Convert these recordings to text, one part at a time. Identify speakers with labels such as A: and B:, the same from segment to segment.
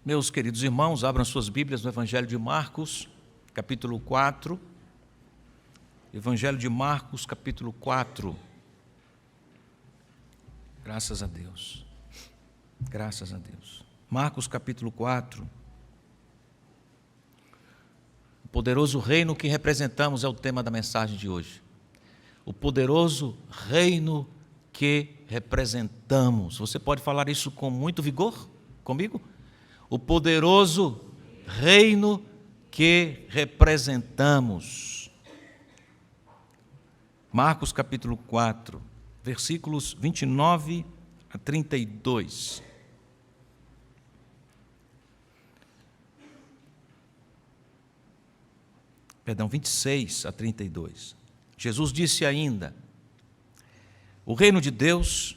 A: Meus queridos irmãos, abram suas Bíblias no Evangelho de Marcos, capítulo 4. Evangelho de Marcos, capítulo 4. Graças a Deus. Graças a Deus. Marcos, capítulo 4. O poderoso reino que representamos é o tema da mensagem de hoje. O poderoso reino que representamos. Você pode falar isso com muito vigor comigo? O poderoso reino que representamos. Marcos capítulo 4, versículos 29 a 32. Perdão, 26 a 32. Jesus disse ainda: o reino de Deus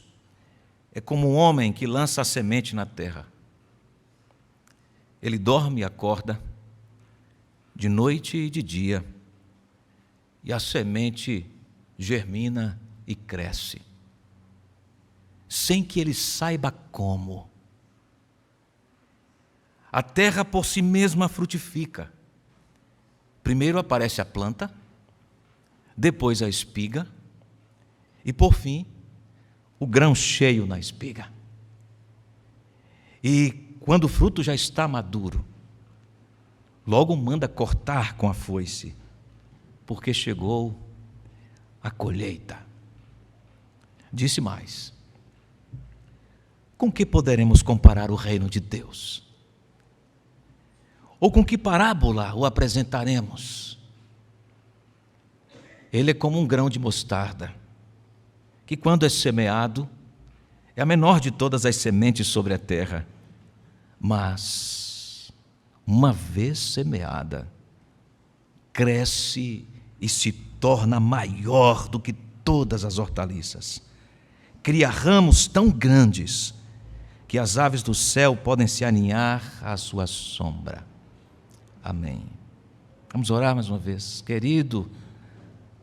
A: é como um homem que lança a semente na terra. Ele dorme e acorda, de noite e de dia, e a semente germina e cresce, sem que ele saiba como. A terra por si mesma frutifica. Primeiro aparece a planta, depois a espiga, e por fim, o grão cheio na espiga. E quando o fruto já está maduro, logo manda cortar com a foice, porque chegou a colheita. Disse mais: com que poderemos comparar o reino de Deus? Ou com que parábola o apresentaremos? Ele é como um grão de mostarda, que quando é semeado, é a menor de todas as sementes sobre a terra. Mas, uma vez semeada, cresce e se torna maior do que todas as hortaliças. Cria ramos tão grandes que as aves do céu podem se aninhar à sua sombra. Amém. Vamos orar mais uma vez. Querido,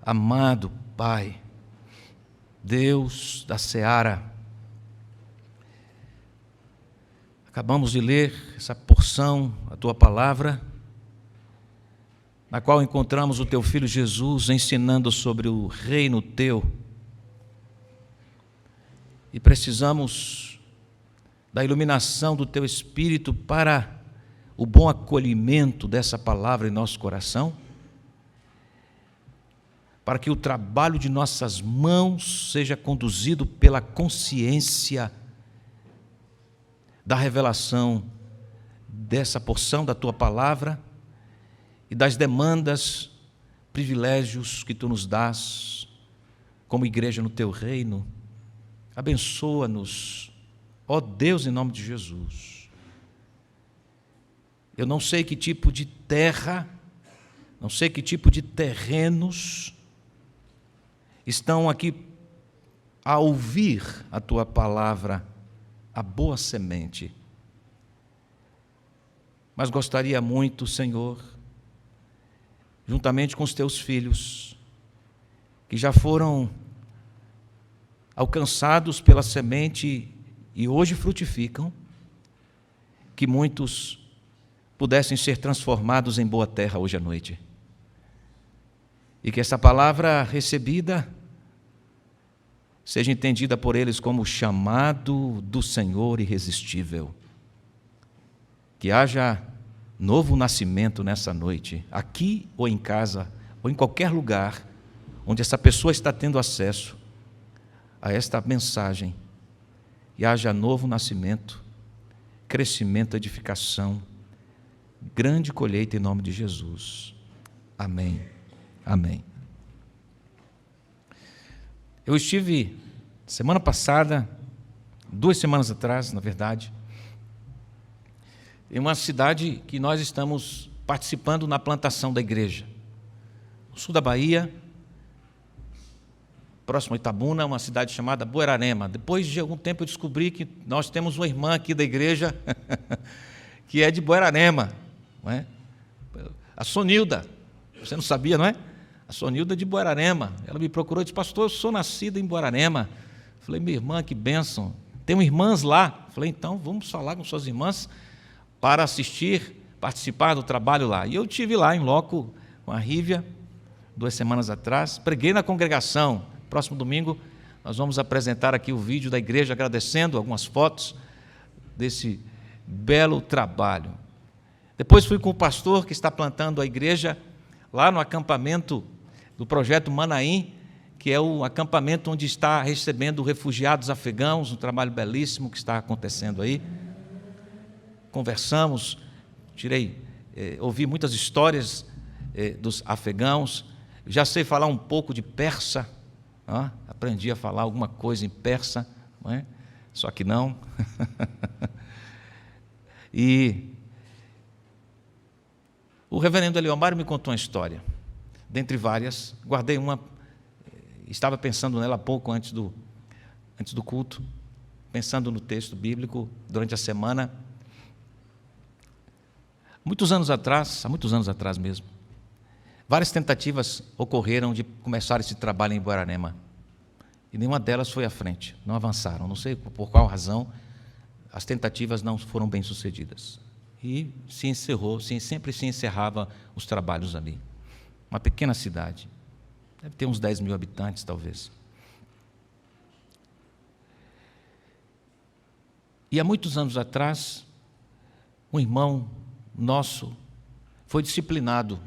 A: amado Pai, Deus da seara, acabamos de ler essa porção, a Tua palavra, na qual encontramos o Teu Filho Jesus ensinando sobre o reino Teu. E precisamos da iluminação do Teu Espírito para o bom acolhimento dessa palavra em nosso coração, para que o trabalho de nossas mãos seja conduzido pela consciência da revelação dessa porção da Tua palavra e das demandas, privilégios que Tu nos dás como igreja no Teu reino. Abençoa-nos, ó Deus, em nome de Jesus. Eu não sei que tipo de terra, não sei que tipo de terrenos estão aqui a ouvir a Tua palavra, a boa semente. Mas gostaria muito, Senhor, juntamente com os Teus filhos, que já foram alcançados pela semente e hoje frutificam, que muitos pudessem ser transformados em boa terra hoje à noite. E que essa palavra recebida seja entendida por eles como o chamado do Senhor irresistível. Que haja novo nascimento nessa noite, aqui ou em casa, ou em qualquer lugar onde essa pessoa está tendo acesso a esta mensagem. E haja novo nascimento, crescimento, edificação, grande colheita em nome de Jesus. Amém. Amém. Eu estive semana passada, 2 semanas atrás, na verdade, em uma cidade que nós estamos participando na plantação da igreja. No sul da Bahia, próximo a Itabuna, uma cidade chamada Buerarema. Depois de algum tempo eu descobri que nós temos uma irmã aqui da igreja que é de Buerarema, não é? A Sonilda. Você não sabia, não é? A Sonilda de Buerarema. Ela me procurou e disse: pastor, eu sou nascida em Buerarema. Falei: minha irmã, que bênção. Tem irmãs lá. Falei: então vamos falar com suas irmãs para assistir, participar do trabalho lá. E eu estive lá em loco com a Rívia, 2 semanas atrás, preguei na congregação. Próximo domingo nós vamos apresentar aqui o vídeo da igreja, agradecendo algumas fotos desse belo trabalho. Depois fui com o pastor que está plantando a igreja lá no acampamento do projeto Manaim, que é o acampamento onde está recebendo refugiados afegãos, um trabalho belíssimo que está acontecendo aí. Conversamos, ouvi muitas histórias dos afegãos, já sei falar um pouco de persa, aprendi a falar alguma coisa em persa, não é? Só que não. E o reverendo Eliomar me contou uma história, dentre várias, guardei uma, estava pensando nela há pouco antes do culto, pensando no texto bíblico durante a semana. Há muitos anos atrás mesmo, várias tentativas ocorreram de começar esse trabalho em Guararema, e nenhuma delas foi à frente, não avançaram, não sei por qual razão. As tentativas não foram bem-sucedidas. E sempre se encerrava os trabalhos ali. Uma pequena cidade, deve ter uns 10 mil habitantes, talvez. E há muitos anos atrás, um irmão nosso foi disciplinado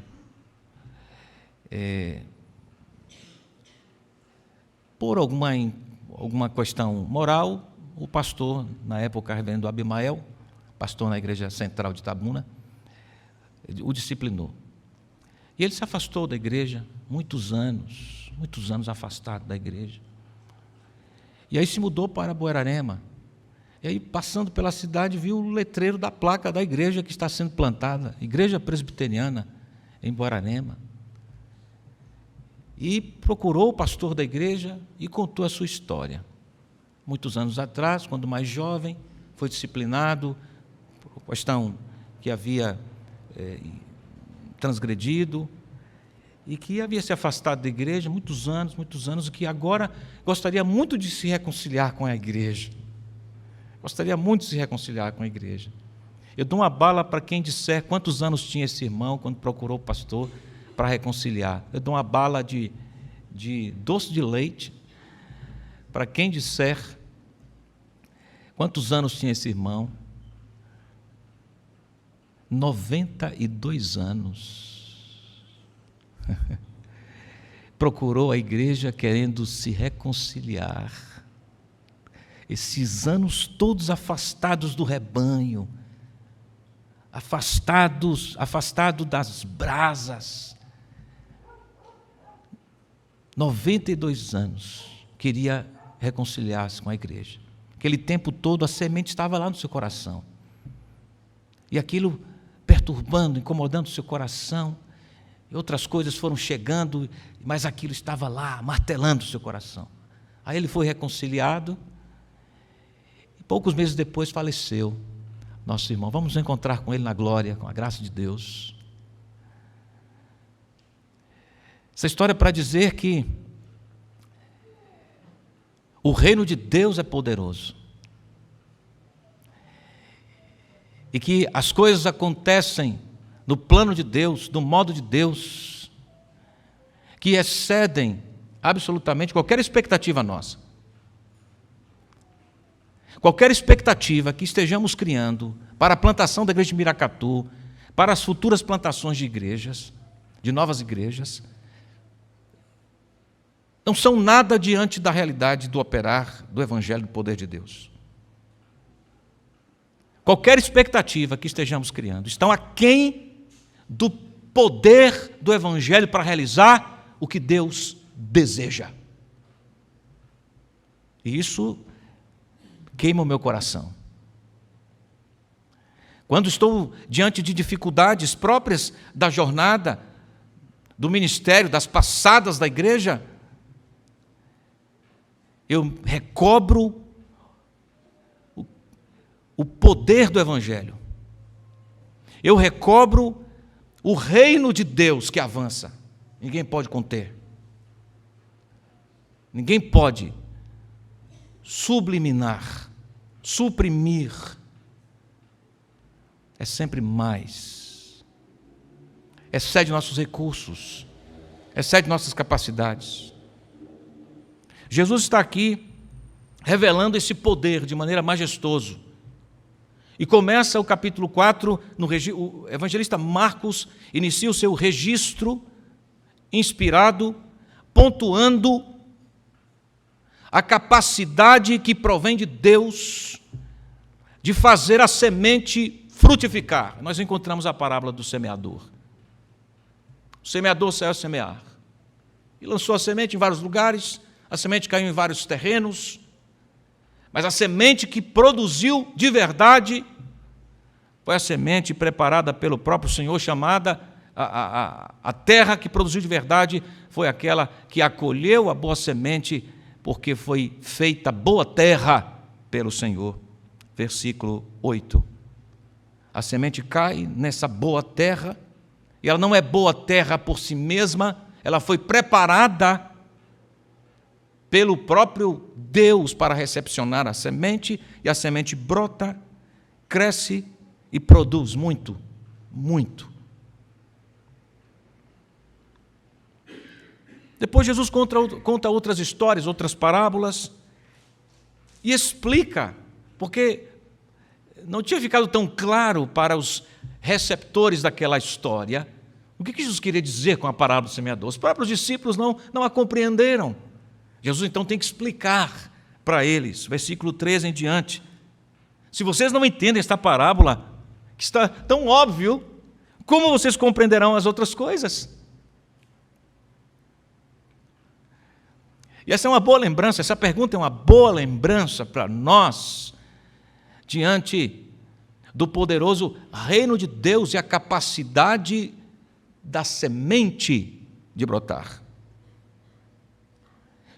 A: por alguma questão moral. O pastor, na época, o reverendo Abimael, pastor na igreja central de Itabuna, o disciplinou. E ele se afastou da igreja, muitos anos afastado da igreja. E aí se mudou para Guararema. E aí, passando pela cidade, viu o letreiro da placa da igreja que está sendo plantada, Igreja Presbiteriana, em Guararema. E procurou o pastor da igreja e contou a sua história. Muitos anos atrás, quando mais jovem, foi disciplinado por questão que havia transgredido e que havia se afastado da igreja muitos anos, e que agora gostaria muito de se reconciliar com a igreja. Gostaria muito de se reconciliar com a igreja. Eu dou uma bala para quem disser quantos anos tinha esse irmão quando procurou o pastor para reconciliar. Eu dou uma bala de doce de leite para quem disser quantos anos tinha esse irmão. 92 anos. Procurou a igreja querendo se reconciliar. Esses anos todos afastados do rebanho, afastado das brasas. 92 anos, queria reconciliar-se com a igreja. Aquele tempo todo a semente estava lá no seu coração. E aquilo perturbando, incomodando o seu coração. E outras coisas foram chegando, mas aquilo estava lá, martelando o seu coração. Aí ele foi reconciliado. E poucos meses depois faleceu nosso irmão. Vamos nos encontrar com ele na glória, com a graça de Deus. Essa história é para dizer que o reino de Deus é poderoso. E que as coisas acontecem no plano de Deus, no modo de Deus, que excedem absolutamente qualquer expectativa nossa. Qualquer expectativa que estejamos criando para a plantação da igreja de Miracatu, para as futuras plantações de igrejas, de novas igrejas, não são nada diante da realidade do operar do Evangelho do poder de Deus. Qualquer expectativa que estejamos criando estão aquém do poder do Evangelho para realizar o que Deus deseja. E isso queima o meu coração. Quando estou diante de dificuldades próprias da jornada, do ministério, das passadas da igreja, eu recobro o poder do Evangelho. Eu recobro o reino de Deus que avança. Ninguém pode conter. Ninguém pode subliminar, suprimir é sempre mais. Excede nossos recursos, excede nossas capacidades. Jesus está aqui revelando esse poder de maneira majestosa. E começa o capítulo 4, o evangelista Marcos inicia o seu registro inspirado, pontuando a capacidade que provém de Deus de fazer a semente frutificar. Nós encontramos a parábola do semeador. O semeador saiu a semear e lançou a semente em vários lugares, a semente caiu em vários terrenos, mas a semente que produziu de verdade foi a semente preparada pelo próprio Senhor, chamada a terra que produziu de verdade, foi aquela que acolheu a boa semente, porque foi feita boa terra pelo Senhor. Versículo 8. A semente cai nessa boa terra, e ela não é boa terra por si mesma, ela foi preparada pelo próprio Deus para recepcionar a semente, e a semente brota, cresce e produz muito, muito. Depois Jesus conta outras histórias, outras parábolas, e explica, porque não tinha ficado tão claro para os receptores daquela história o que Jesus queria dizer com a parábola do semeador. Os próprios discípulos não a compreenderam. Jesus então tem que explicar para eles, versículo 13 em diante. Se vocês não entendem esta parábola, que está tão óbvio, como vocês compreenderão as outras coisas? E essa é uma boa lembrança, essa pergunta é uma boa lembrança para nós, diante do poderoso reino de Deus e a capacidade da semente de brotar.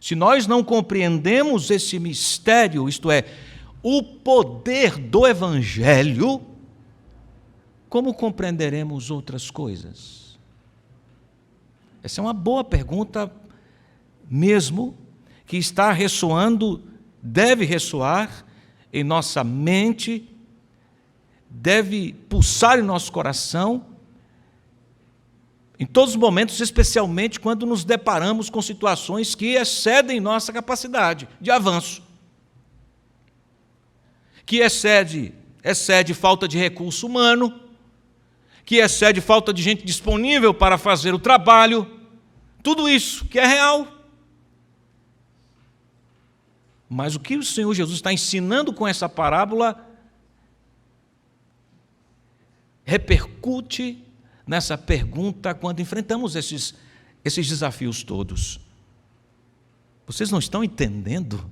A: Se nós não compreendemos esse mistério, isto é, o poder do Evangelho, como compreenderemos outras coisas? Essa é uma boa pergunta mesmo, que está ressoando, deve ressoar em nossa mente, deve pulsar em nosso coração, em todos os momentos, especialmente quando nos deparamos com situações que excedem nossa capacidade de avanço, que excede falta de recurso humano, que excede falta de gente disponível para fazer o trabalho, tudo isso que é real. Mas o que o Senhor Jesus está ensinando com essa parábola repercute nessa pergunta quando enfrentamos esses desafios todos. Vocês não estão entendendo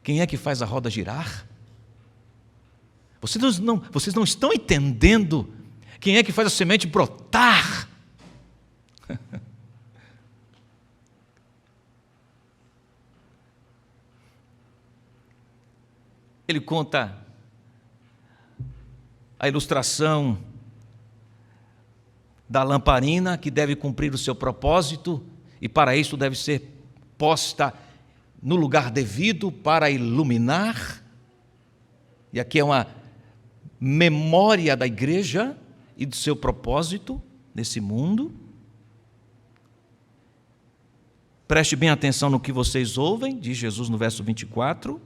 A: quem é que faz a roda girar? Vocês não estão entendendo quem é que faz a semente brotar? Ele conta a ilustração da lamparina que deve cumprir o seu propósito e para isso deve ser posta no lugar devido para iluminar. E aqui é uma memória da igreja e do seu propósito nesse mundo. Preste bem atenção no que vocês ouvem, diz Jesus no verso 24.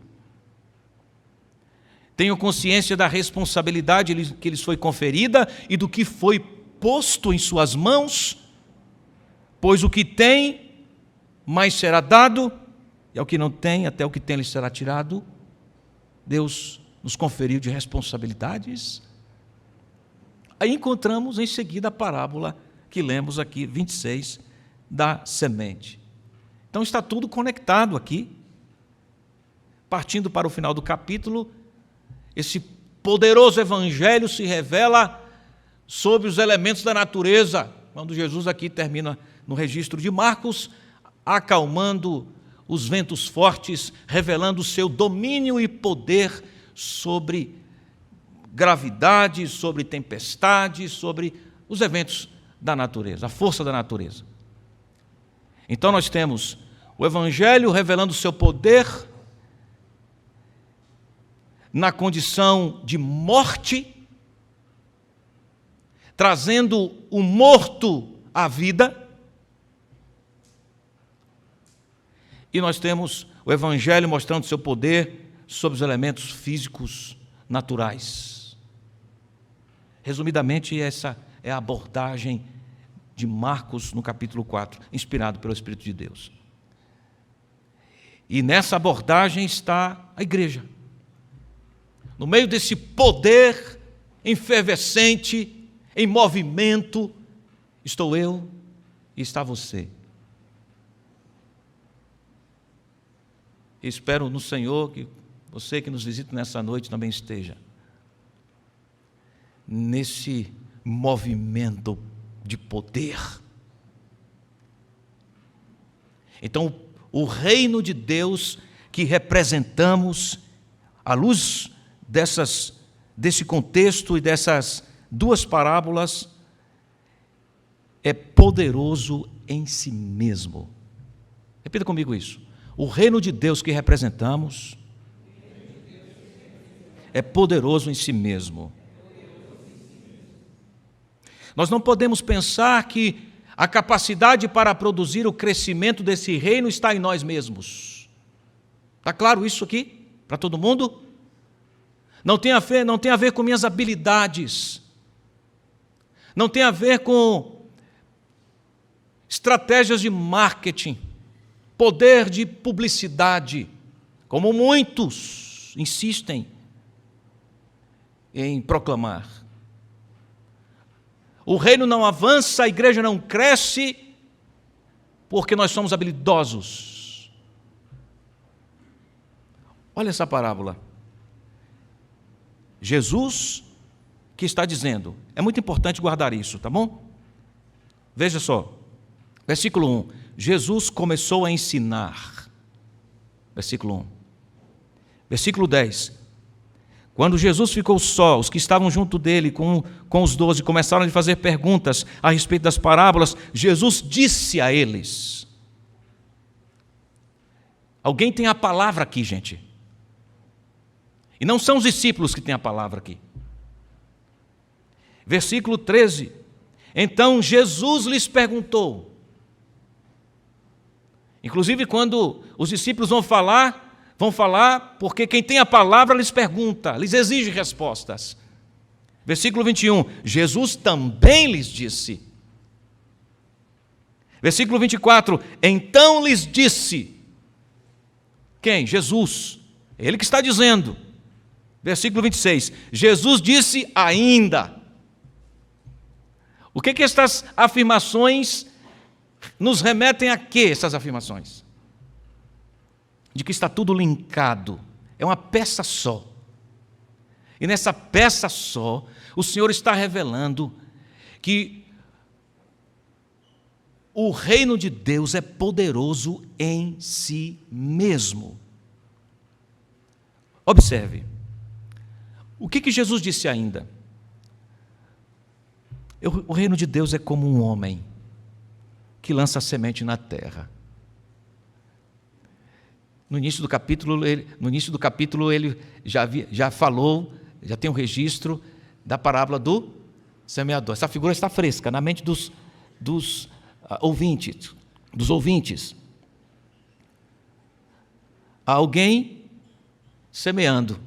A: Tenham consciência da responsabilidade que lhes foi conferida e do que foi posto em suas mãos, pois o que tem, mais será dado, e ao que não tem, até o que tem lhe será tirado. Deus nos conferiu de responsabilidades. Aí encontramos em seguida a parábola que lemos aqui, 26, da semente. Então está tudo conectado aqui. Partindo para o final do capítulo, esse poderoso evangelho se revela sobre os elementos da natureza, quando Jesus aqui termina no registro de Marcos, acalmando os ventos fortes, revelando o seu domínio e poder sobre gravidade, sobre tempestade, sobre os eventos da natureza, a força da natureza. Então nós temos o evangelho revelando o seu poder na condição de morte trazendo o morto à vida. E nós temos o Evangelho mostrando seu poder sobre os elementos físicos naturais. Resumidamente, essa é a abordagem de Marcos no capítulo 4, inspirado pelo Espírito de Deus. E nessa abordagem está a igreja. No meio desse poder efervescente, em movimento, estou eu e está você. Espero no Senhor que você que nos visita nessa noite também esteja nesse movimento de poder. Então, o reino de Deus que representamos, à luz desse contexto e dessas duas parábolas, é poderoso em si mesmo. Repita comigo isso. O reino de Deus que representamos é poderoso em si mesmo. Nós não podemos pensar que a capacidade para produzir o crescimento desse reino está em nós mesmos. Está claro isso aqui para todo mundo? Não tem a ver com minhas habilidades. Não tem a ver com estratégias de marketing, poder de publicidade, como muitos insistem em proclamar. O reino não avança, a igreja não cresce, porque nós somos habilidosos. Olha essa parábola. Jesus que está dizendo, é muito importante guardar isso, tá bom? Veja só, versículo 1, Jesus começou a ensinar, versículo 1. Versículo 10, quando Jesus ficou só, os que estavam junto dele com os 12 começaram a lhe fazer perguntas a respeito das parábolas, Jesus disse a eles. Alguém tem a palavra aqui, gente. E não são os discípulos que têm a palavra aqui. Versículo 13. Então Jesus lhes perguntou. Inclusive, quando os discípulos vão falar porque quem tem a palavra lhes pergunta, lhes exige respostas. Versículo 21, Jesus também lhes disse. Versículo 24, então lhes disse. Quem? Jesus. Ele que está dizendo. Versículo 26, Jesus disse ainda. O que estas afirmações nos remetem a quê, essas afirmações? De que está tudo linkado, é uma peça só. E nessa peça só, o Senhor está revelando que o reino de Deus é poderoso em si mesmo. Observe, o que Jesus disse ainda? O reino de Deus é como um homem que lança a semente na terra. No início do capítulo ele já falou, já tem um registro da parábola do semeador. Essa figura está fresca na mente dos ouvintes. Há alguém semeando.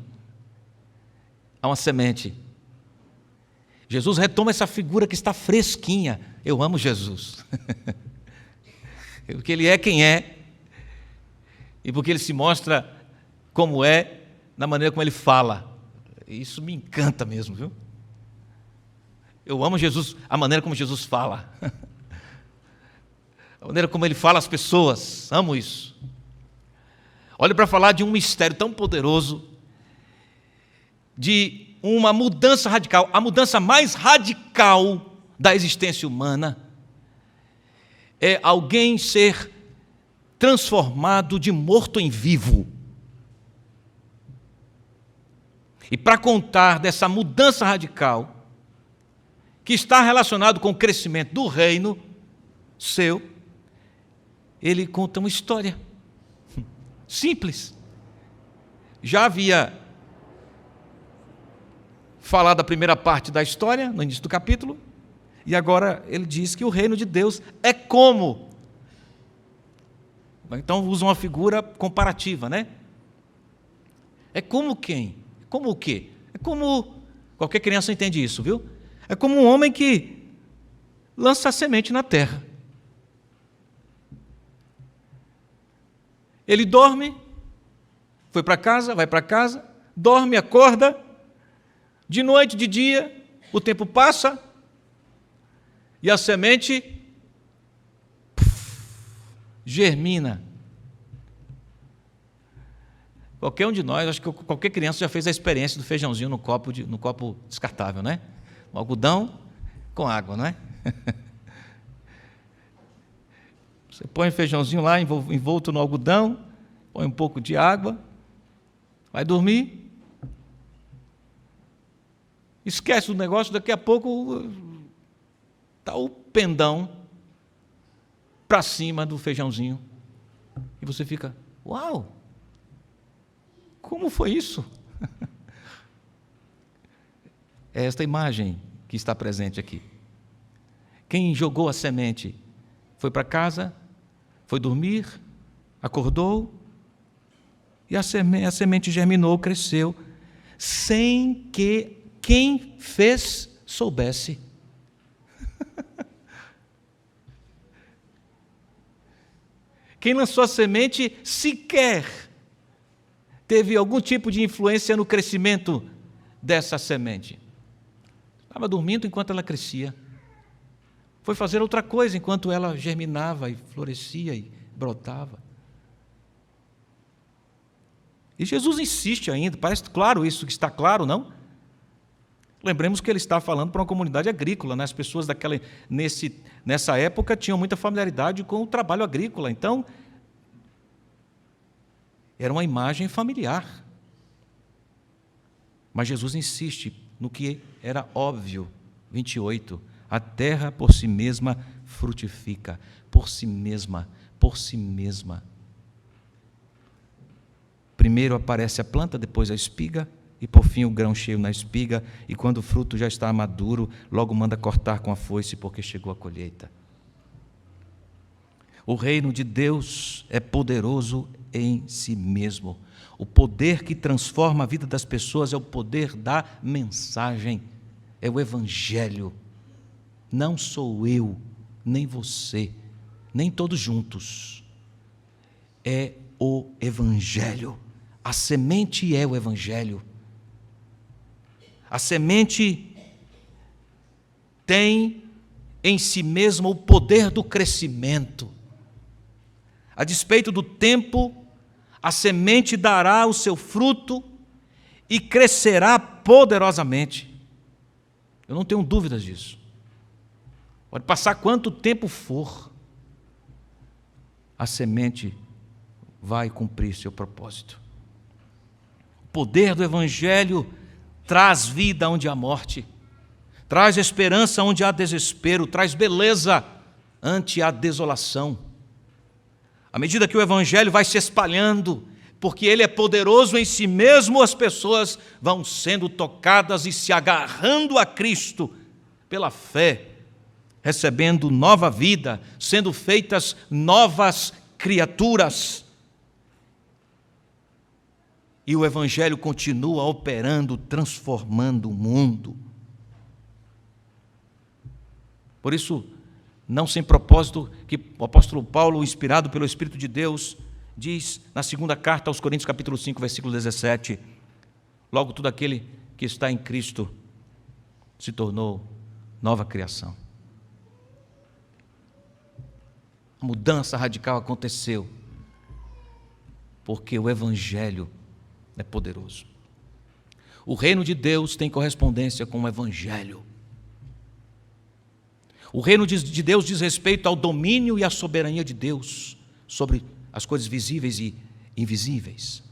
A: Há uma semente. Jesus retoma essa figura que está fresquinha. Eu amo Jesus. Porque Ele é quem é. E porque Ele se mostra como é, na maneira como Ele fala. Isso me encanta mesmo, viu? Eu amo Jesus, a maneira como Jesus fala. A maneira como Ele fala às pessoas. Amo isso. Olha para falar de um mistério tão poderoso, de uma mudança radical, a mudança mais radical da existência humana é alguém ser transformado de morto em vivo. E para contar dessa mudança radical, que está relacionado com o crescimento do reino seu, ele conta uma história simples. Já havia falado da primeira parte da história, no início do capítulo, E agora ele diz que o reino de Deus é como. Então usa uma figura comparativa, né? É como quem? É como o quê? É como, qualquer criança entende isso, viu? É como um homem que lança a semente na terra. Ele dorme, foi para casa, vai para casa, dorme, acorda, de noite, de dia, o tempo passa e a semente germina. Qualquer um de nós, acho que qualquer criança já fez a experiência do feijãozinho no copo descartável, né? Um algodão com água, não é? Você põe o feijãozinho lá envolto no algodão, põe um pouco de água, vai dormir, esquece do negócio, daqui a pouco está o pendão para cima do feijãozinho. E você fica, uau! Como foi isso? É esta imagem que está presente aqui. Quem jogou a semente foi para casa, foi dormir, acordou, e a semente germinou, cresceu, sem que quem fez soubesse. Quem lançou a semente sequer teve algum tipo de influência no crescimento dessa semente. Estava dormindo enquanto ela crescia. Foi fazer outra coisa enquanto ela germinava e florescia e brotava. E Jesus insiste ainda, parece claro isso, que está claro, não? Lembremos que ele está falando para uma comunidade agrícola, né? As pessoas nessa época tinham muita familiaridade com o trabalho agrícola, então era uma imagem familiar. Mas Jesus insiste no que era óbvio. 28. A terra por si mesma frutifica. Por si mesma. Por si mesma. Primeiro aparece a planta, depois a espiga, e por fim o grão cheio na espiga, e quando o fruto já está maduro, logo manda cortar com a foice, porque chegou a colheita. O reino de Deus é poderoso em si mesmo. O poder que transforma a vida das pessoas é o poder da mensagem, é o Evangelho. Não sou eu, nem você, nem todos juntos. É o Evangelho. A semente é o Evangelho. A semente tem em si mesma o poder do crescimento. A despeito do tempo, a semente dará o seu fruto e crescerá poderosamente. Eu não tenho dúvidas disso. Pode passar quanto tempo for, a semente vai cumprir seu propósito. O poder do Evangelho traz vida onde há morte, traz esperança onde há desespero, traz beleza ante a desolação. À medida que o Evangelho vai se espalhando, porque ele é poderoso em si mesmo, as pessoas vão sendo tocadas e se agarrando a Cristo pela fé, recebendo nova vida, sendo feitas novas criaturas. E o Evangelho continua operando, transformando o mundo. Por isso, não sem propósito, que o apóstolo Paulo, inspirado pelo Espírito de Deus, diz na segunda carta aos Coríntios, capítulo 5, versículo 17, logo todo aquele que está em Cristo se tornou nova criação. A mudança radical aconteceu, porque o Evangelho é poderoso. O reino de Deus tem correspondência com o Evangelho. O reino de Deus diz respeito ao domínio e à soberania de Deus sobre as coisas visíveis e invisíveis,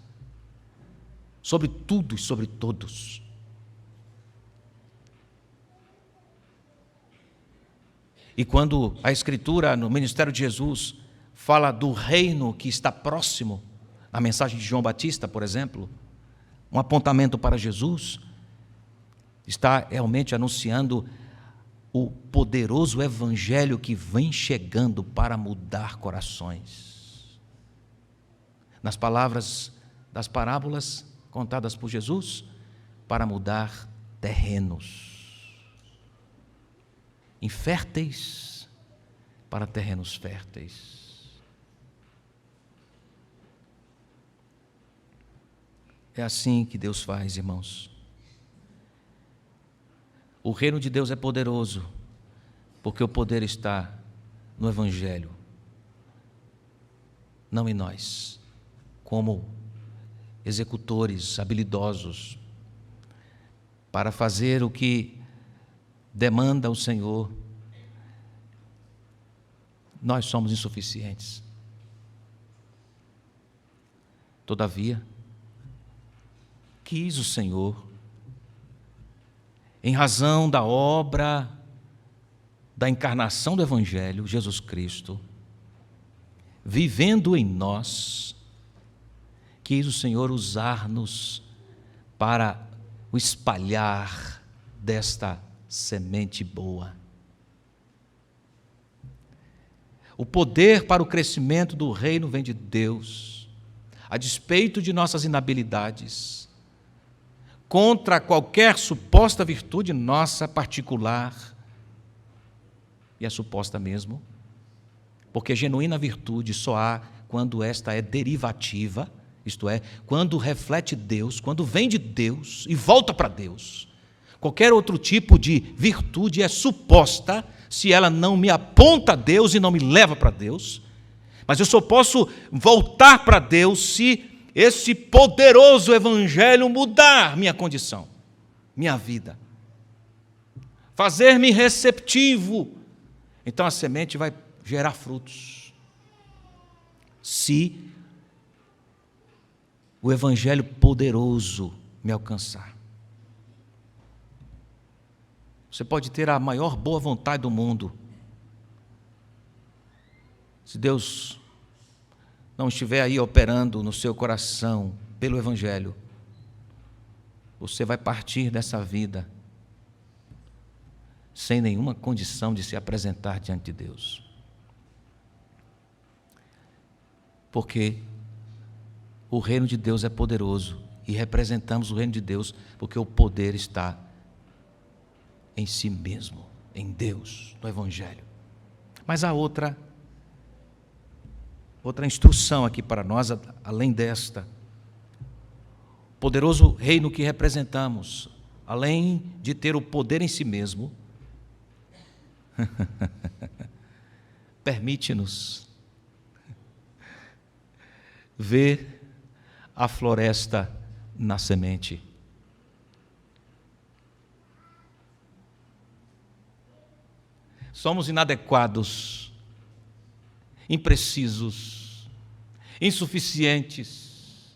A: sobre tudo e sobre todos. E quando a Escritura, no ministério de Jesus, fala do reino que está próximo, na mensagem de João Batista, por exemplo, um apontamento para Jesus, está realmente anunciando o poderoso evangelho que vem chegando para mudar corações. Nas palavras das parábolas contadas por Jesus, para mudar terrenos inférteis para terrenos férteis. É assim que Deus faz, irmãos. O reino de Deus é poderoso, porque o poder está no Evangelho, não em nós, como executores habilidosos, para fazer o que demanda o Senhor. Nós somos insuficientes. Todavia, quis o Senhor, em razão da obra da encarnação do Evangelho, Jesus Cristo, vivendo em nós, quis o Senhor usar-nos para o espalhar desta semente boa. O poder para o crescimento do reino vem de Deus, a despeito de nossas inabilidades, contra qualquer suposta virtude nossa particular, e é suposta mesmo, porque genuína virtude só há quando esta é derivativa, isto é, quando reflete Deus, quando vem de Deus e volta para Deus. Qualquer outro tipo de virtude é suposta se ela não me aponta a Deus e não me leva para Deus, mas eu só posso voltar para Deus se esse poderoso evangelho mudar minha condição, minha vida, fazer-me receptivo. Então a semente vai gerar frutos. Se o evangelho poderoso me alcançar. Você pode ter a maior boa vontade do mundo. Se Deus não estiver aí operando no seu coração pelo evangelho, você vai partir dessa vida sem nenhuma condição de se apresentar diante de Deus. Porque o reino de Deus é poderoso e representamos o reino de Deus porque o poder está em si mesmo, em Deus, no evangelho. Mas há outra instrução aqui para nós, além desta. O poderoso reino que representamos, além de ter o poder em si mesmo, permite-nos ver a floresta na semente. Somos inadequados, imprecisos, insuficientes.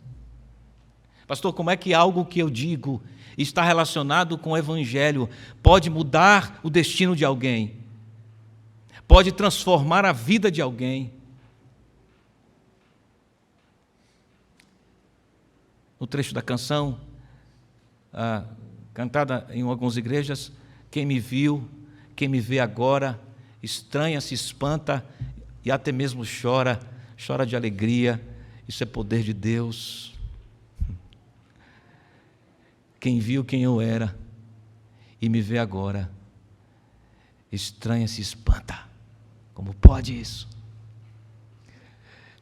A: Pastor, como é que algo que eu digo está relacionado com o Evangelho pode mudar o destino de alguém? Pode transformar a vida de alguém? No trecho da canção, cantada em algumas igrejas, quem me viu, quem me vê agora, estranha, se espanta e até mesmo chora de alegria. Isso é poder de Deus. Quem viu quem eu era e me vê agora, estranha, se espanta. Como pode isso?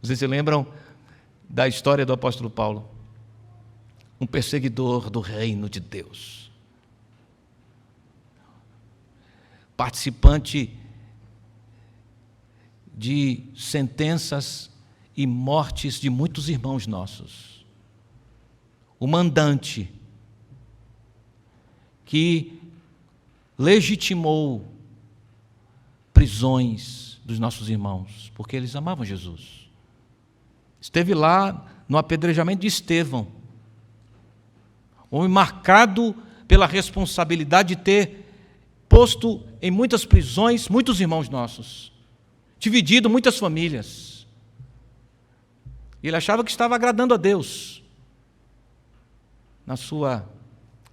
A: Vocês se lembram da história do apóstolo Paulo? Um perseguidor do reino de Deus. Participante de sentenças e mortes de muitos irmãos nossos. O mandante que legitimou prisões dos nossos irmãos, porque eles amavam Jesus. Esteve lá no apedrejamento de Estevão, homem marcado pela responsabilidade de ter posto em muitas prisões muitos irmãos nossos, dividido muitas famílias. Ele achava que estava agradando a Deus, na sua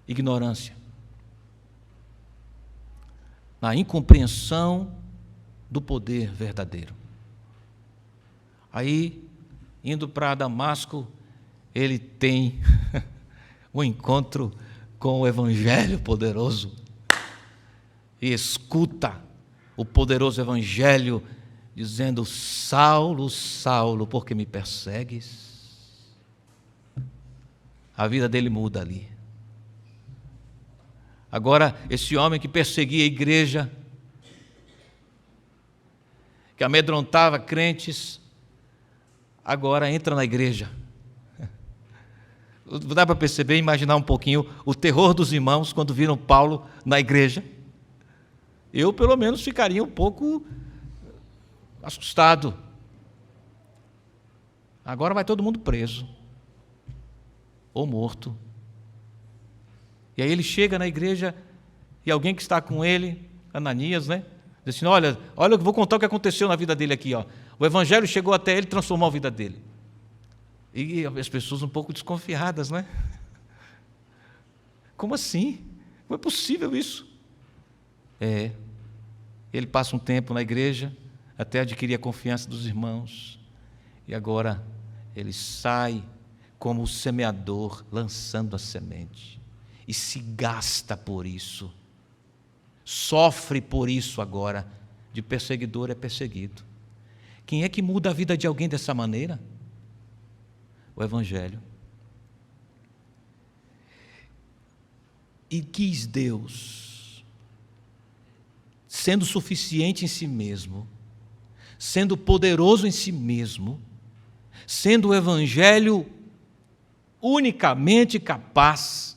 A: ignorância. na incompreensão do poder verdadeiro. Aí, indo para Damasco, ele tem um encontro com o Evangelho poderoso e escuta o poderoso Evangelho dizendo: Saulo, Saulo, por que me persegues? A vida dele muda ali. Agora, esse homem que perseguia a igreja, que amedrontava crentes, agora entra na igreja. Dá para perceber, imaginar um pouquinho o terror dos irmãos quando viram Paulo na igreja? Eu, pelo menos, ficaria um pouco assustado. Agora vai todo mundo preso ou morto. E aí ele chega na igreja e alguém que está com ele, Ananias, né? Diz assim: olha, eu vou contar o que aconteceu na vida dele aqui, ó. O evangelho chegou até ele e transformou a vida dele. E as pessoas um pouco desconfiadas, né? Como assim? Como é possível isso? Ele passa um tempo na igreja até adquirir a confiança dos irmãos. E agora ele sai como o semeador lançando a semente. E se gasta por isso. Sofre por isso agora. De perseguidor é perseguido. Quem é que muda a vida de alguém dessa maneira? O Evangelho. E quis Deus, sendo suficiente em si mesmo, sendo poderoso em si mesmo, sendo o Evangelho unicamente capaz,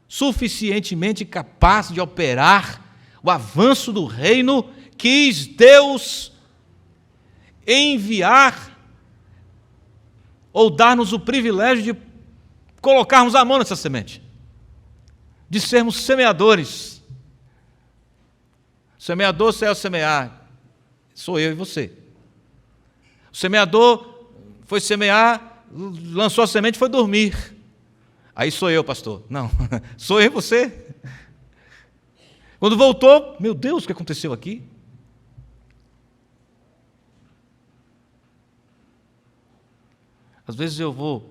A: suficientemente capaz de operar o avanço do reino, quis Deus enviar ou dar-nos o privilégio de colocarmos a mão nessa semente, de sermos semeadores. O semeador saiu a semear, sou eu e você. O semeador foi semear, lançou a semente e foi dormir. Aí sou eu, pastor. Não, sou eu e você. Quando voltou, meu Deus, o que aconteceu aqui? Às vezes eu vou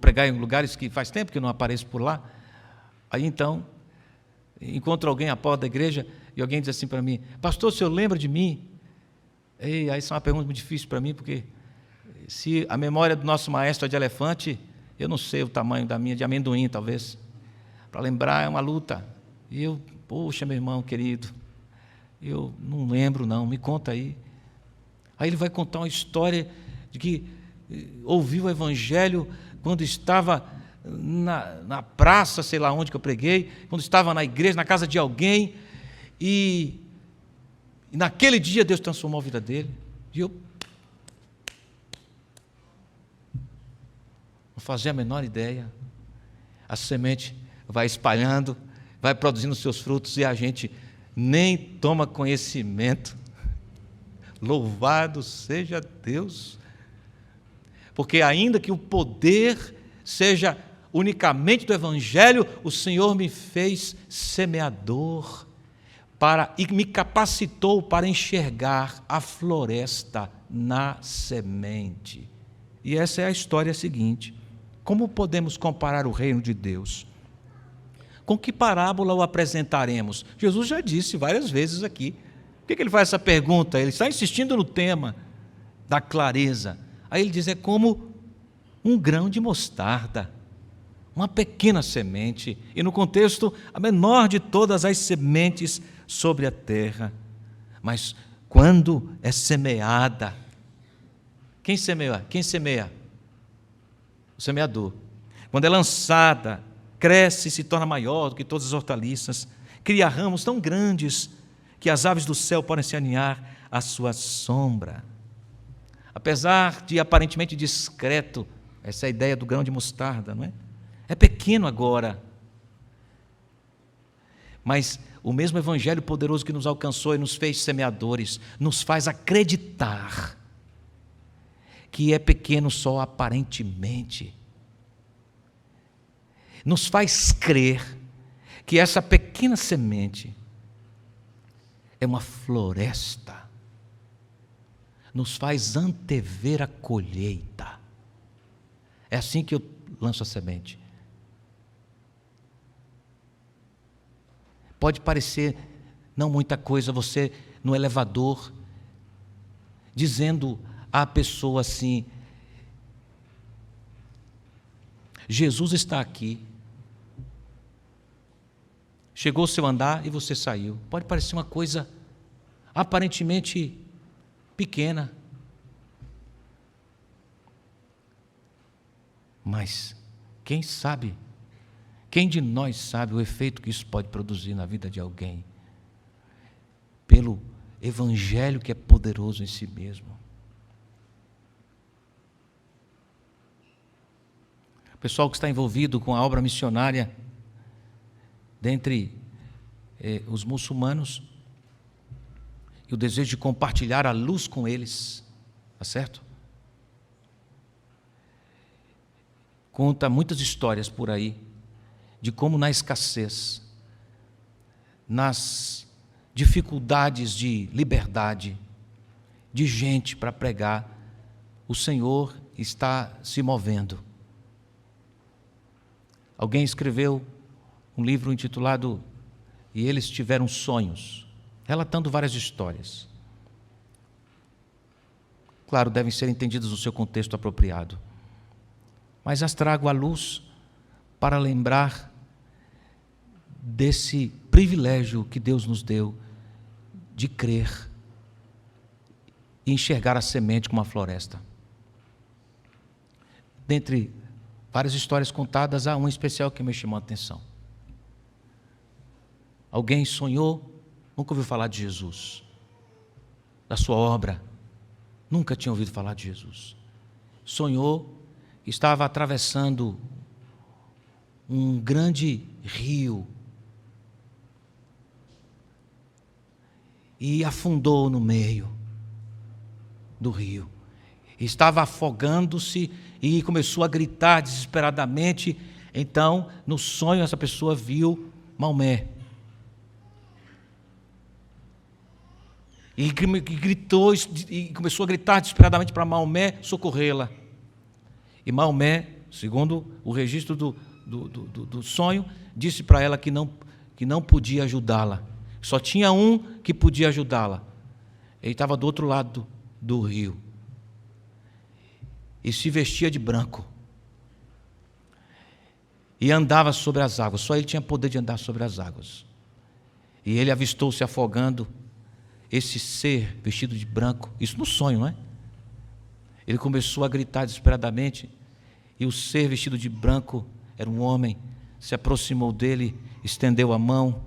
A: pregar em lugares que faz tempo que eu não apareço por lá. Aí então, encontro alguém à porta da igreja e alguém diz assim para mim: pastor, o senhor lembra de mim? E aí isso é uma pergunta muito difícil para mim, porque se a memória do nosso maestro é de elefante, eu não sei o tamanho da minha, de amendoim talvez. Para lembrar é uma luta. E eu, poxa, meu irmão querido, eu não lembro não, me conta aí. Aí ele vai contar uma história de que ouviu o Evangelho quando estava na praça, sei lá onde que eu preguei, quando estava na igreja, na casa de alguém, e naquele dia Deus transformou a vida dele. E eu não fazia a menor ideia. A semente vai espalhando, vai produzindo seus frutos e a gente nem toma conhecimento. Louvado seja Deus! Porque ainda que o poder seja unicamente do Evangelho, o Senhor me fez semeador e me capacitou para enxergar a floresta na semente. E essa é a história seguinte. Como podemos comparar o reino de Deus? Com que parábola o apresentaremos? Jesus já disse várias vezes aqui. Por que ele faz essa pergunta? Ele está insistindo no tema da clareza. Aí ele diz: é como um grão de mostarda, uma pequena semente, e no contexto, a menor de todas as sementes sobre a terra. Mas quando é semeada, quem semeia? Quem semeia? O semeador. Quando é lançada, cresce e se torna maior do que todas as hortaliças, cria ramos tão grandes que as aves do céu podem se aninhar à sua sombra. Apesar de aparentemente discreto, essa é a ideia do grão de mostarda, não é? É pequeno agora. Mas o mesmo Evangelho poderoso que nos alcançou e nos fez semeadores, nos faz acreditar que é pequeno só aparentemente. Nos faz crer que essa pequena semente é uma floresta. Nos faz antever a colheita. É assim que eu lanço a semente. Pode parecer não muita coisa, você no elevador, dizendo à pessoa assim: Jesus está aqui. Chegou o seu andar e você saiu. Pode parecer uma coisa aparentemente pequena. Mas quem sabe, quem de nós sabe o efeito que isso pode produzir na vida de alguém? Pelo Evangelho que é poderoso em si mesmo. O pessoal que está envolvido com a obra missionária, dentre os muçulmanos, e o desejo de compartilhar a luz com eles, tá certo? Conta muitas histórias por aí, de como na escassez, nas dificuldades de liberdade, de gente para pregar, o Senhor está se movendo. Alguém escreveu um livro intitulado E Eles Tiveram Sonhos, relatando várias histórias. Claro, devem ser entendidas no seu contexto apropriado, mas as trago à luz para lembrar desse privilégio que Deus nos deu de crer e enxergar a semente como uma floresta. Dentre várias histórias contadas, há uma especial que me chamou a atenção. Alguém sonhou, nunca ouviu falar de Jesus, da sua obra, nunca tinha ouvido falar de Jesus. Sonhou que estava atravessando um grande rio e afundou no meio do rio. Estava afogando-se e começou a gritar desesperadamente. Então, no sonho, essa pessoa viu Maomé. E gritou e começou a gritar desesperadamente para Maomé socorrê-la. E Maomé, segundo o registro do sonho, disse para ela que não podia ajudá-la. Só tinha um que podia ajudá-la. Ele estava do outro lado do rio. E se vestia de branco. E andava sobre as águas. Só ele tinha poder de andar sobre as águas. E ele avistou se afogando esse ser vestido de branco. Isso no sonho, não é? Ele começou a gritar desesperadamente. E o ser vestido de branco era um homem. Se aproximou dele, estendeu a mão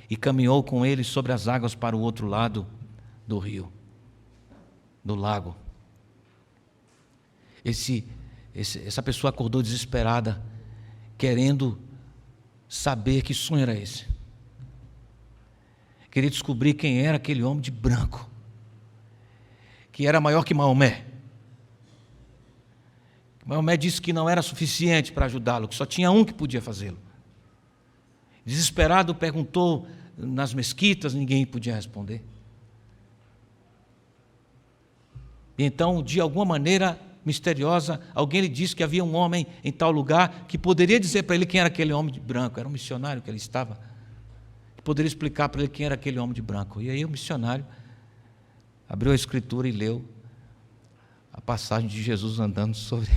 A: e caminhou com ele sobre as águas para o outro lado do rio, do lago. Essa pessoa acordou desesperada, querendo saber que sonho era esse. Queria descobrir quem era aquele homem de branco, que era maior que Maomé. Maomé disse que não era suficiente para ajudá-lo, que só tinha um que podia fazê-lo. Desesperado, perguntou nas mesquitas, ninguém podia responder. E então, de alguma maneira misteriosa, alguém lhe disse que havia um homem em tal lugar que poderia dizer para ele quem era aquele homem de branco. Era um missionário que ele estava, que poderia explicar para ele quem era aquele homem de branco. E aí o missionário abriu a Escritura e leu a passagem de Jesus andando sobre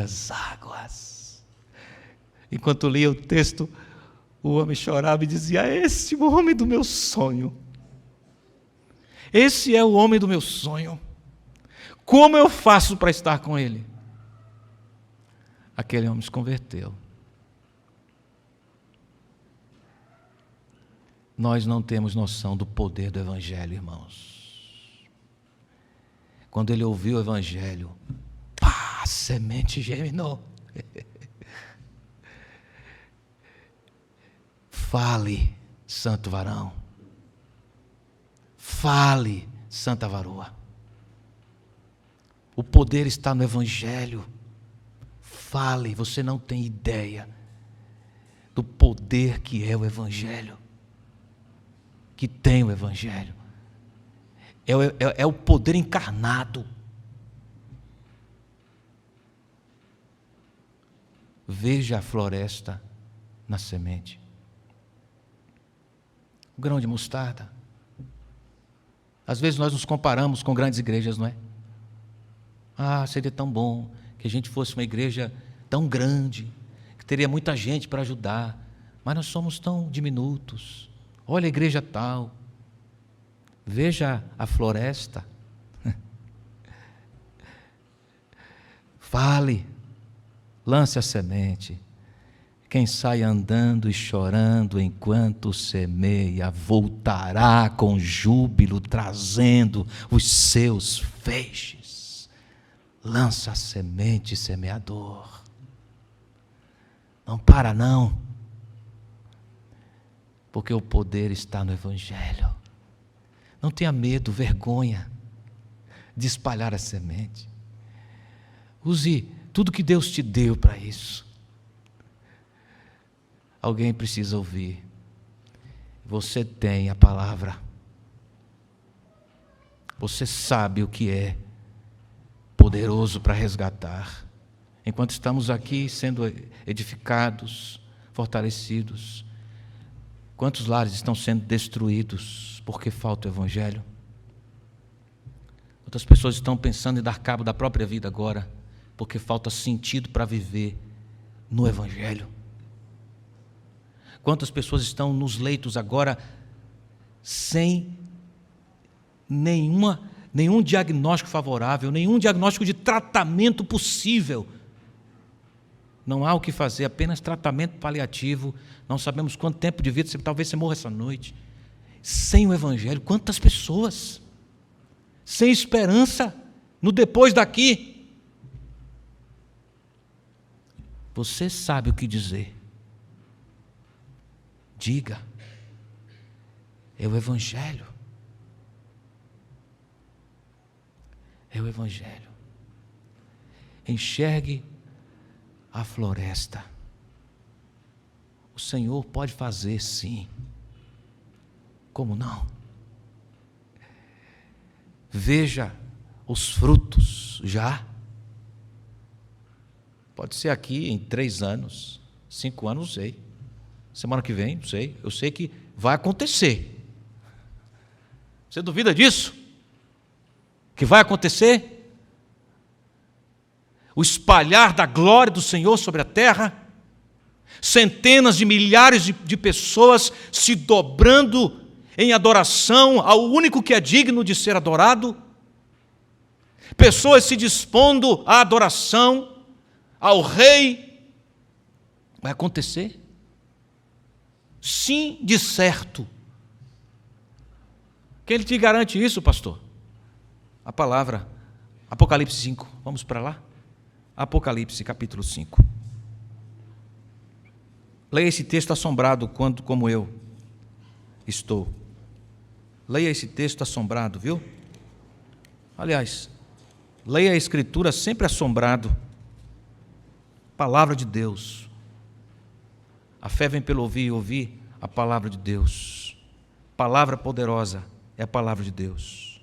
A: as águas. Enquanto lia o texto, o homem chorava e dizia: esse é o homem do meu sonho. Esse é o homem do meu sonho. Como eu faço para estar com ele? Aquele homem se converteu. Nós não temos noção do poder do Evangelho, irmãos. Quando ele ouviu o Evangelho, pá, a semente germinou. Fale, santo varão. Fale, santa varoa. O poder está no Evangelho. Fale, você não tem ideia do poder que é o Evangelho, que tem o Evangelho. É o poder encarnado. Veja a floresta na semente. O grão de mostarda. Às vezes nós nos comparamos com grandes igrejas, não é? Seria tão bom que a gente fosse uma igreja tão grande, que teria muita gente para ajudar, mas nós somos tão diminutos. Olha a igreja tal. Veja a floresta. Fale, lance a semente. Quem sai andando e chorando enquanto semeia, voltará com júbilo, trazendo os seus feixes. Lança a semente, semeador. Não para não, porque o poder está no Evangelho. Não tenha medo, vergonha de espalhar a semente. Use tudo que Deus te deu para isso. Alguém precisa ouvir. Você tem a palavra. Você sabe o que é poderoso para resgatar. Enquanto estamos aqui sendo edificados, fortalecidos, quantos lares estão sendo destruídos porque falta o Evangelho? Quantas pessoas estão pensando em dar cabo da própria vida agora porque falta sentido para viver no Evangelho? Quantas pessoas estão nos leitos agora sem nenhum diagnóstico favorável, nenhum diagnóstico de tratamento possível? Não há o que fazer, apenas tratamento paliativo. Não sabemos quanto tempo de vida, talvez você morra essa noite. Sem o Evangelho, quantas pessoas? Sem esperança no depois daqui. Você sabe o que dizer. Diga. É o Evangelho. É o Evangelho. Enxergue a floresta. O Senhor pode fazer, sim. Como não? Veja os frutos já. Pode ser aqui em 3 anos, 5 anos, não sei. Semana que vem, não sei. Eu sei que vai acontecer. Você duvida disso? Que vai acontecer? O espalhar da glória do Senhor sobre a terra, centenas de milhares de pessoas se dobrando em adoração ao único que é digno de ser adorado, pessoas se dispondo à adoração ao Rei. Vai acontecer? Sim, de certo. Quem te garante isso, pastor? A palavra, Apocalipse 5. Vamos para lá? Apocalipse, capítulo 5. Leia esse texto assombrado, como eu estou. Leia esse texto assombrado, viu? Aliás, leia a Escritura sempre assombrado. Palavra de Deus. A fé vem pelo ouvir e ouvir a palavra de Deus. Palavra poderosa é a palavra de Deus.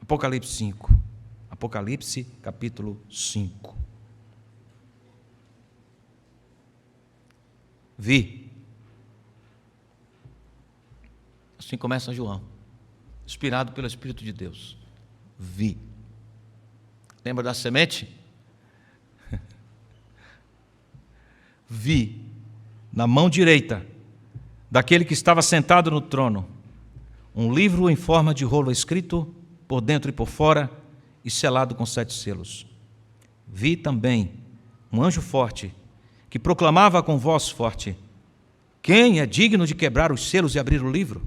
A: Apocalipse 5. Apocalipse, capítulo 5. Vi. Assim começa João, inspirado pelo Espírito de Deus. Vi. Lembra da semente? Vi, na mão direita daquele que estava sentado no trono, um livro em forma de rolo escrito por dentro e por fora e selado com 7 selos. Vi também um anjo forte que proclamava com voz forte: quem é digno de quebrar os selos e abrir o livro?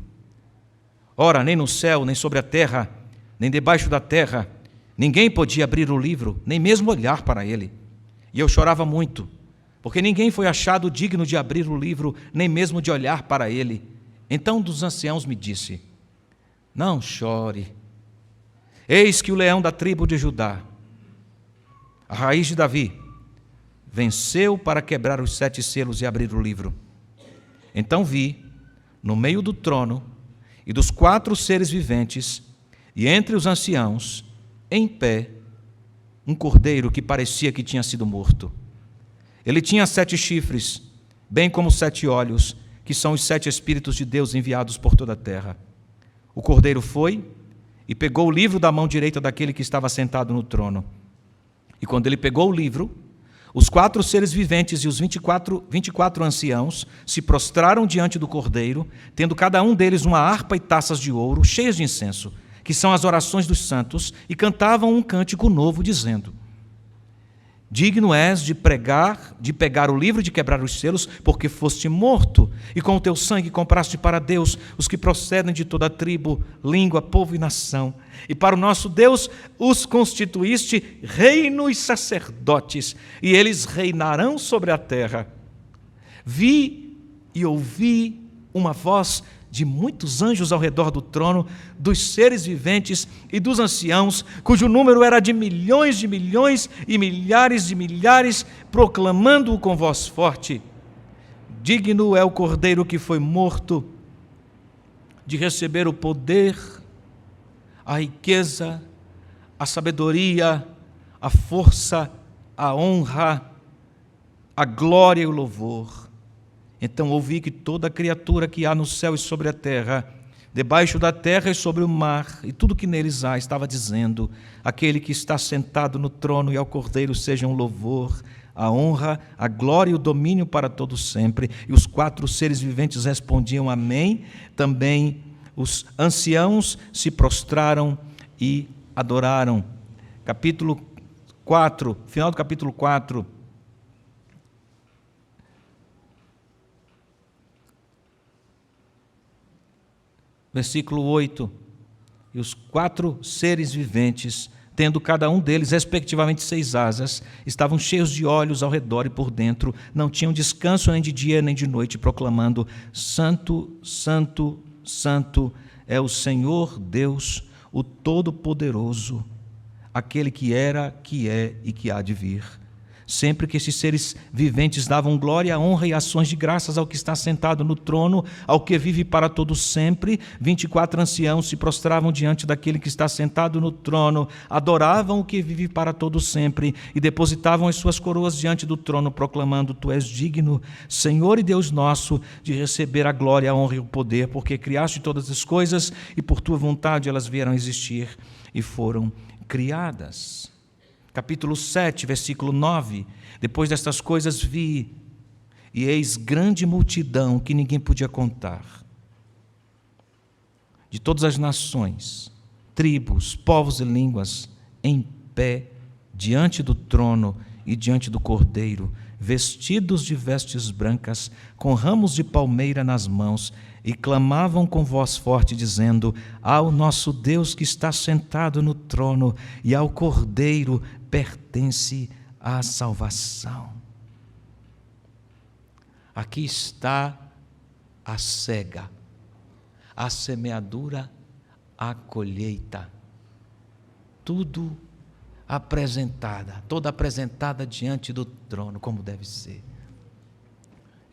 A: Ora, nem no céu, nem sobre a terra, nem debaixo da terra, ninguém podia abrir o livro, nem mesmo olhar para ele. E eu chorava muito, porque ninguém foi achado digno de abrir o livro, nem mesmo de olhar para ele. Então um dos anciãos me disse: não chore. Eis que o leão da tribo de Judá, a raiz de Davi, venceu para quebrar os 7 selos e abrir o livro. Então vi no meio do trono e dos 4 seres viventes, e entre os anciãos, em pé, um cordeiro que parecia que tinha sido morto. Ele tinha 7 chifres, bem como 7 olhos, que são os 7 Espíritos de Deus enviados por toda a terra. O cordeiro foi e pegou o livro da mão direita daquele que estava sentado no trono. E quando ele pegou o livro, os 4 seres viventes e os 24 anciãos se prostraram diante do cordeiro, tendo cada um deles uma harpa e taças de ouro cheias de incenso, que são as orações dos santos, e cantavam um cântico novo, dizendo: digno és de pegar o livro e de quebrar os selos, porque foste morto, e com o teu sangue compraste para Deus os que procedem de toda tribo, língua, povo e nação. E para o nosso Deus os constituíste reino e sacerdotes, e eles reinarão sobre a terra. Vi e ouvi uma voz de muitos anjos ao redor do trono, dos seres viventes e dos anciãos, cujo número era de milhões e milhares de milhares, proclamando-o com voz forte: digno é o cordeiro que foi morto de receber o poder, a riqueza, a sabedoria, a força, a honra, a glória e o louvor. Então ouvi que toda criatura que há no céu e sobre a terra, debaixo da terra e sobre o mar, e tudo que neles há, estava dizendo: aquele que está sentado no trono e ao Cordeiro sejam o louvor, a honra, a glória e o domínio para todos sempre. E os 4 seres viventes respondiam: amém. Também os anciãos se prostraram e adoraram. Capítulo 4, final do capítulo 4. Versículo 8, e os 4 seres viventes, tendo cada um deles, respectivamente, 6 asas, estavam cheios de olhos ao redor e por dentro, não tinham descanso nem de dia nem de noite, proclamando: Santo, Santo, Santo é o Senhor Deus, o Todo-Poderoso, aquele que era, que é e que há de vir. Sempre que esses seres viventes davam glória, honra e ações de graças ao que está sentado no trono, ao que vive para todo sempre, 24 anciãos se prostravam diante daquele que está sentado no trono, adoravam o que vive para todo sempre e depositavam as suas coroas diante do trono, proclamando: tu és digno, Senhor e Deus nosso, de receber a glória, a honra e o poder, porque criaste todas as coisas e por tua vontade elas vieram a existir e foram criadas. Capítulo 7, versículo 9. Depois destas coisas vi, e eis grande multidão que ninguém podia contar, de todas as nações, tribos, povos e línguas, em pé, diante do trono e diante do Cordeiro, vestidos de vestes brancas, com ramos de palmeira nas mãos, e clamavam com voz forte, dizendo: ao nosso Deus que está sentado no trono e ao Cordeiro pertence a salvação. Aqui está a cega, a semeadura, a colheita, tudo apresentada, toda apresentada diante do trono, como deve ser.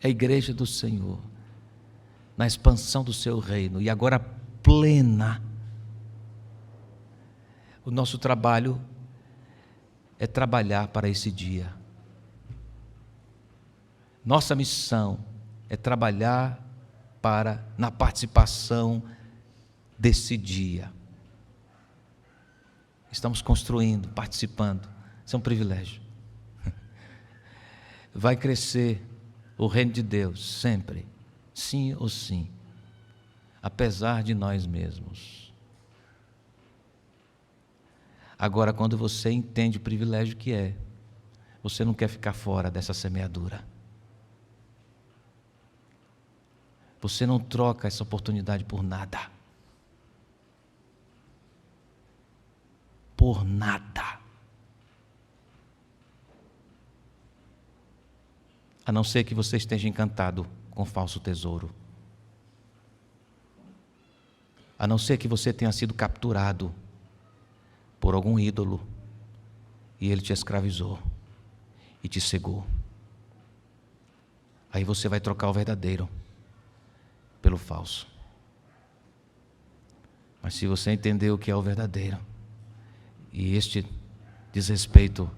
A: É a igreja do Senhor, na expansão do seu reino, e agora plena. O nosso trabalho é trabalhar para esse dia. Nossa missão é trabalhar na participação desse dia. Estamos construindo, participando. Isso é um privilégio. Vai crescer o reino de Deus sempre, sim ou sim, apesar de nós mesmos. Agora, quando você entende o privilégio que é, você não quer ficar fora dessa semeadura. Você não troca essa oportunidade por nada. Por nada. A não ser que você esteja encantado com falso tesouro. A não ser que você tenha sido capturado por algum ídolo e ele te escravizou e te cegou. Aí você vai trocar o verdadeiro pelo falso. Mas se você entender o que é o verdadeiro, e este diz respeito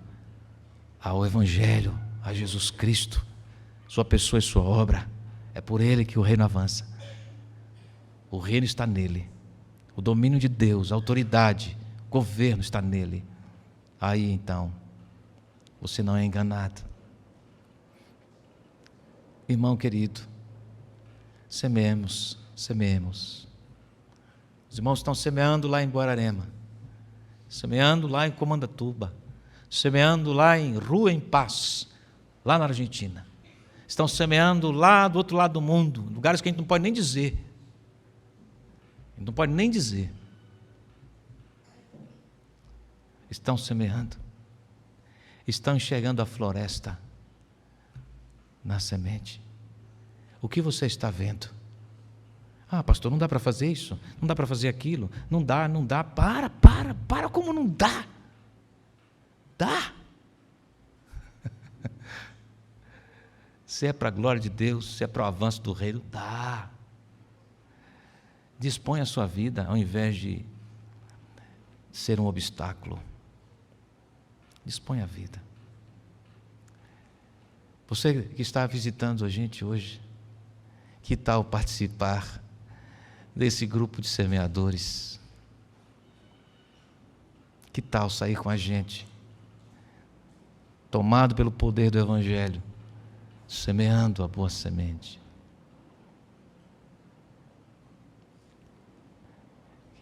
A: ao Evangelho, a Jesus Cristo, sua pessoa e sua obra, é por Ele que o reino avança. O reino está nele. O domínio de Deus, a autoridade, o governo está nele. Aí então, você não é enganado. Irmão querido, semeemos. Os irmãos estão semeando lá em Guararema, semeando lá em Comandatuba, semeando lá em Rua em Paz, lá na Argentina. Estão semeando lá do outro lado do mundo, lugares que a gente não pode nem dizer. A gente não pode nem dizer. Estão semeando. Estão enxergando a floresta na semente. O que você está vendo? Ah, pastor, não dá para fazer isso, não dá para fazer aquilo, não dá, para, como não dá? Dá. Se é para a glória de Deus, se é para o avanço do reino, dá. Dispõe a sua vida ao invés de ser um obstáculo. Dispõe a vida. Você que está visitando a gente hoje, que tal participar desse grupo de semeadores? Que tal sair com a gente, tomado pelo poder do Evangelho, semeando a boa semente?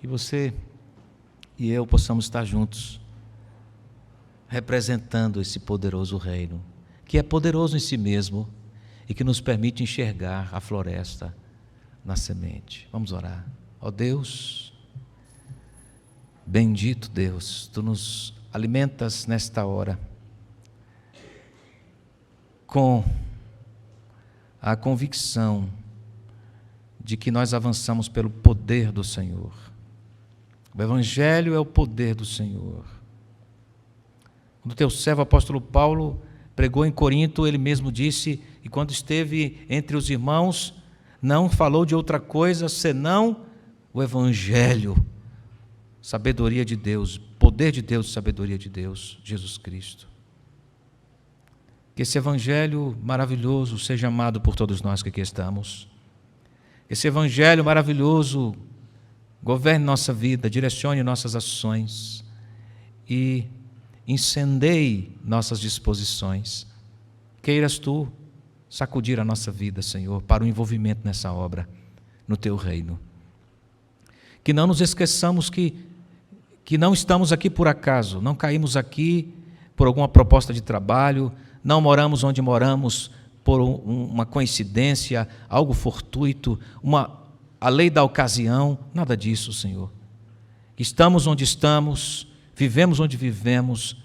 A: Que você e eu possamos estar juntos, representando esse poderoso reino, que é poderoso em si mesmo e que nos permite enxergar a floresta na semente. Vamos orar. Ó Deus, bendito Deus, Tu nos alimentas nesta hora com a convicção de que nós avançamos pelo poder do Senhor. O Evangelho é o poder do Senhor. Quando o teu servo apóstolo Paulo pregou em Corinto, ele mesmo disse, e quando esteve entre os irmãos, não falou de outra coisa senão o Evangelho, sabedoria de Deus, poder de Deus, sabedoria de Deus, Jesus Cristo. Que esse Evangelho maravilhoso seja amado por todos nós que aqui estamos. Esse Evangelho maravilhoso governe nossa vida, direcione nossas ações e incendeie nossas disposições. Queiras Tu sacudir a nossa vida, Senhor, para o envolvimento nessa obra, no Teu reino. Que não nos esqueçamos que não estamos aqui por acaso, não caímos aqui por alguma proposta de trabalho, não moramos onde moramos por uma coincidência, algo fortuito, a lei da ocasião, nada disso, Senhor. Estamos onde estamos, vivemos onde vivemos,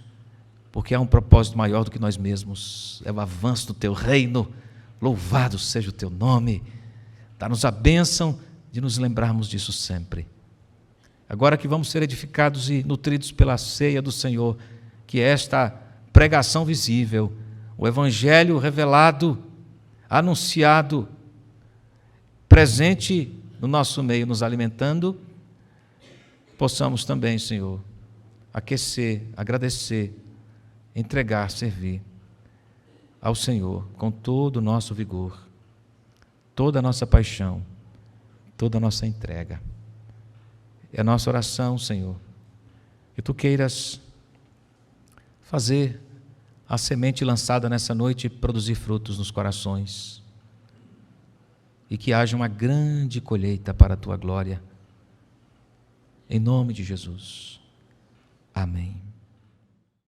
A: porque há um propósito maior do que nós mesmos, é o avanço do Teu reino. Louvado seja o Teu nome. Dá-nos a bênção de nos lembrarmos disso sempre. Agora que vamos ser edificados e nutridos pela ceia do Senhor, que é esta pregação visível, o Evangelho revelado, anunciado, presente no nosso meio, nos alimentando, possamos também, Senhor, aquecer, agradecer, entregar, servir ao Senhor com todo o nosso vigor, toda a nossa paixão, toda a nossa entrega. É a nossa oração, Senhor, que Tu queiras fazer a semente lançada nessa noite produzir frutos nos corações e que haja uma grande colheita para a Tua glória. Em nome de Jesus. Amém.